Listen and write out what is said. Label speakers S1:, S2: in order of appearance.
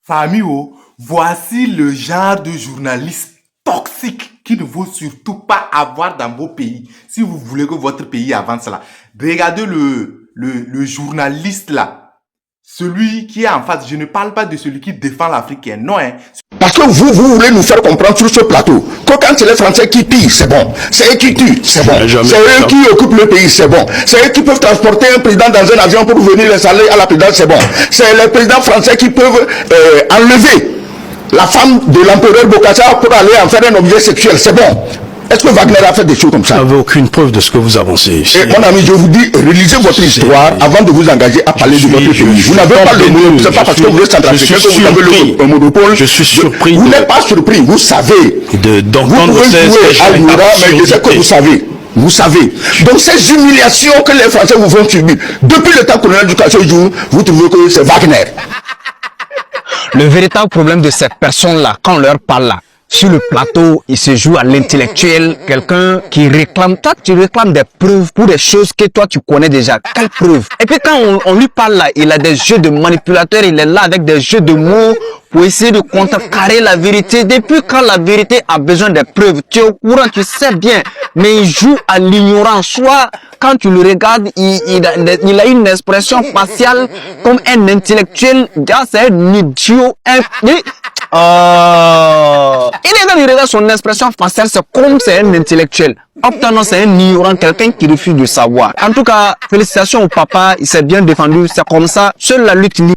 S1: Famio, voici le genre de journaliste toxique qu'il ne faut surtout pas avoir dans vos pays. Si vous voulez que votre pays avance là, regardez le journaliste là. Celui qui est en face, je ne parle pas de celui qui défend l'Africain, non. Hein.
S2: Parce que vous voulez nous faire comprendre sur ce plateau que quand c'est les Français qui pillent, c'est bon. C'est eux qui tuent, c'est bon. C'est eux qui occupent le pays, c'est bon. C'est eux qui peuvent transporter un président dans un avion pour venir l'installer à la présidence, c'est bon. C'est les présidents français qui peuvent enlever la femme de l'empereur Bokassa pour aller en faire un objet sexuel, c'est bon. Est-ce que Wagner a fait des choses comme ça?
S3: Vous n'avez aucune preuve de ce que vous avancez ici.
S2: Et mon ami, je vous dis, relisez votre histoire avant de vous engager à parler de votre pays. Vous n'avez pas le monopole, c'est pas parce que vous êtes centrafricain que vous avez le monopole.
S3: Je suis surpris.
S2: Vous n'êtes pas surpris, vous savez. Vous pouvez jouer à l'Ura, mais je sais que vous savez. Vous savez. Donc ces humiliations que les Français vous font subir, depuis le temps colonial du 14 jours, vous trouvez que c'est Wagner.
S4: Le véritable problème de cette personne-là, quand on leur parle là, sur le plateau, il se joue à l'intellectuel, quelqu'un qui réclame, toi tu réclames des preuves pour des choses que toi tu connais déjà. Quelles preuves? Et puis quand on lui parle là, il a des jeux de manipulateur, il est là avec des jeux de mots pour essayer de contrecarrer la vérité. Depuis quand la vérité a besoin des preuves, tu es au courant, tu sais bien, mais il joue à l'ignorance. Soit quand tu le regardes, il a une expression faciale comme un intellectuel, c'est un idiot, il regarde son expression faciale, c'est comme c'est un intellectuel. Obtenant, c'est un ignorant, quelqu'un qui refuse de savoir. En tout cas, félicitations au papa, il s'est bien défendu, c'est comme ça. Seule la lutte libre.